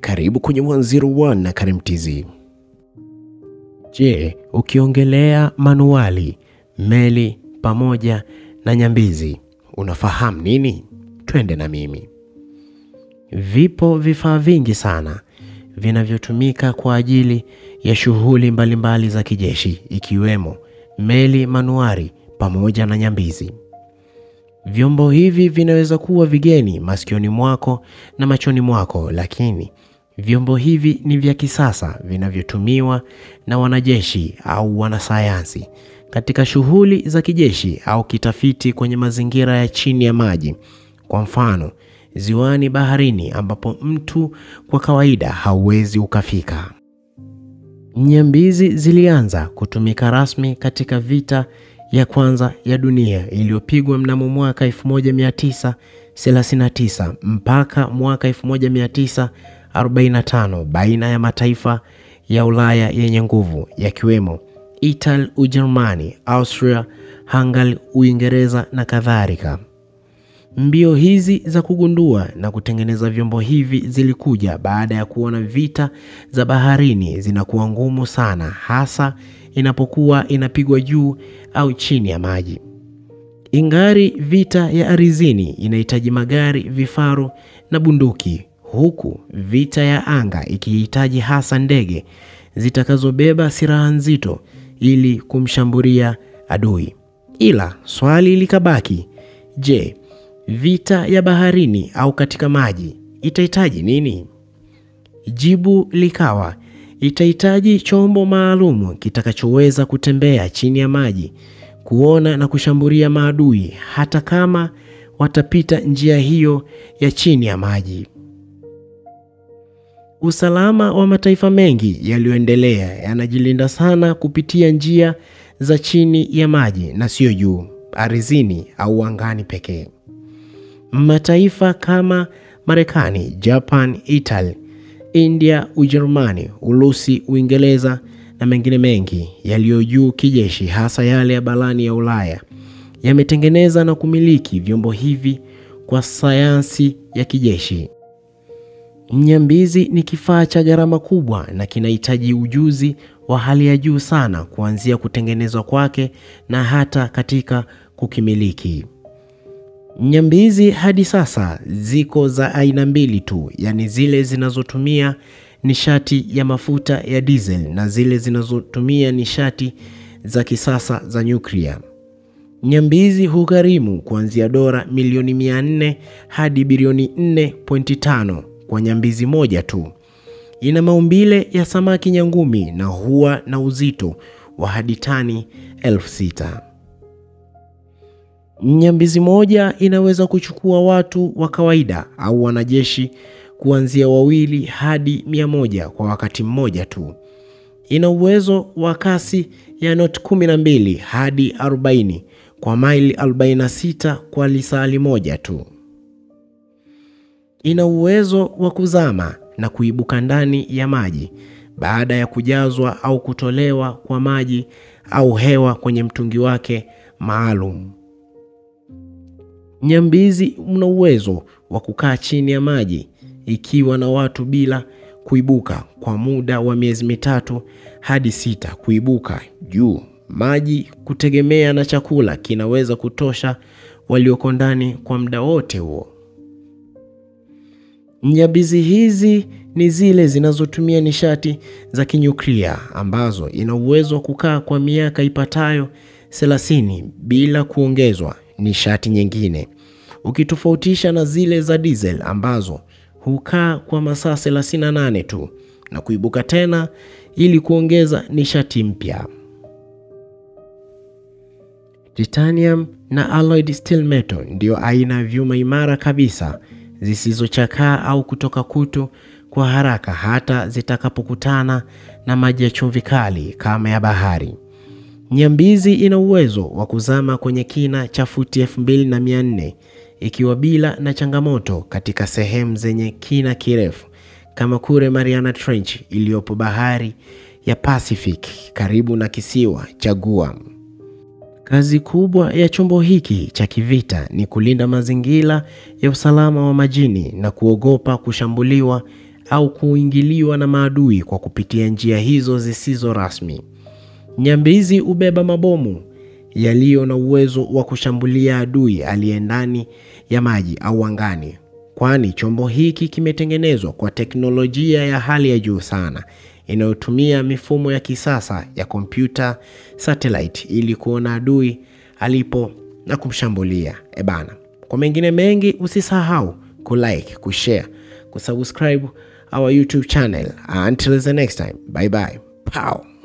Karibu kwenye 101 na Karim TZ. Ukiongelea manuali, meli pamoja na nyambizi, unafahamu nini? Twende na mimi. Vipo vifaa vingi sana vinavyotumika kwa ajili ya shughuli mbalimbali za kijeshi, ikiwemo meli, manuari pamoja na nyambizi. Vyombo hivi vinaweza kuwa vigeni masikioni mwako na machoni mwako, lakini vyombo hivi ni vya kisasa vinavyotumiwa na wanajeshi au wanasayansi katika shughuli za kijeshi au kitafiti kwenye mazingira ya chini ya maji. Kwa mfano, ziwani, baharini ambapo mtu kwa kawaida hauwezi ukafika. Nyambizi zilianza kutumika rasmi katika vita ya kwanza ya dunia iliyopigwa mnamo mwaka 1939 mpaka mwaka 1945 baina ya mataifa ya Ulaya yenye nguvu yakiwemo Italy, Ujerumani, Austria, Hungary, Uingereza na kadhalika. Mbio hizi za kugundua na kutengeneza vyombo hivi zilikuja baada ya kuona vita za baharini zinakuwa ngumu sana, hasa inapokuwa inapigwa juu au chini ya maji. Ingari vita ya ardhini inahitaji magari, vifaru na bunduki, huku vita ya anga ikihitaji hasa ndege zitakazobeba silaha nzito ili kumshambulia adui. Ila swali likabaki, vita ya baharini au katika maji itahitaji nini? Jibu likawa itahitaji chombo maalum kitakachoweza kutembea chini ya maji, kuona na kushambulia maadui hata kama watapita njia hiyo ya chini ya maji. Usalama wa mataifa mengi yaliyoendelea yanajilinda sana kupitia njia za chini ya maji na sio juu, ardhini au angani pekee. Mataifa kama Marekani, Japan, Italy, India, Ujerumani, Urusi, Uingereza na mengine mengi yaliyo juu kijeshi, hasa yale ya barani ya Ulaya, yametengeneza na kumiliki vyombo hivi kwa sayansi ya kijeshi. Nyambizi ni kifaa cha gharama kubwa na kinahitaji ujuzi wa hali ya juu sana kuanzia kutengenezwa kwake na hata katika kukimiliki. Nyambizi hadi sasa ziko za aina mbili tu, yani zile zinazotumia nishati ya mafuta ya diesel na zile zinazotumia nishati za kisasa za nyuklia. Nyambizi hugharimu kuanzia dola milioni 400 hadi bilioni 4.5 kwa nyambizi moja tu. Ina maumbile ya samaki nyangumi na huwa na uzito wa hadi tani 6,000. Nyambizi moja inaweza kuchukua watu wa kawaida au wanajeshi kuanzia 2 hadi 100 kwa wakati mmoja tu. Ina uwezo wa kasi ya knot 12 hadi 40 kwa maili 46 kwa lisali moja tu. Ina uwezo wa kuzama na kuibuka ndani ya maji baada ya kujazwa au kutolewa kwa maji au hewa kwenye mtungi wake maalum. Nyambizi una uwezo wa kukaa chini ya maji ikiwa na watu bila kuibuka kwa muda wa miezi 3 hadi 6, kuibuka juu maji kutegemea na chakula kinaweza kutosha walioko ndani kwa muda wote huo. Nyambizi hizi ni zile zinazotumia nishati za kinyuklia ambazo ina uwezo wa kukaa kwa miaka ipatayo 30 bila kuongezwa nishati nyingine, ukitofautisha na zile za diesel ambazo hukaa kwa masaa 38 tu na kuibuka tena ili kuongeza nishati mpya. Titanium na alloyed steel metal ndio aina ya vyuma imara kabisa zisizochakaa au kutoka kutu kwa haraka hata zitakapokutana na maji ya chumvi kali kama ya bahari. Nyambizi ina uwezo wa kuzama kwenye kina cha futi 2400 ikiwa bila na changamoto katika sehemu zenye kina kirefu kama kule Mariana Trench iliyopo bahari ya Pacific karibu na kisiwa cha Guam. Kazi kubwa ya chombo hiki cha kivita ni kulinda mazingira ya usalama wa majini na kuogopa kushambuliwa au kuingiliwa na maadui kwa kupitia njia hizo zisizo rasmi. Nyambizi hubeba mabomu yaliyo na uwezo wa kushambulia adui aliye ndani ya maji au angani, kwani chombo hiki kimetengenezwa kwa teknolojia ya hali ya juu sana inayotumia mifumo ya kisasa ya kompyuta satellite ili kuona adui alipo na kumshambulia. Kwa mengine mengi usisahau kulike, kushare, kusubscribe our YouTube channel. Until the next time, bye bye. Pow.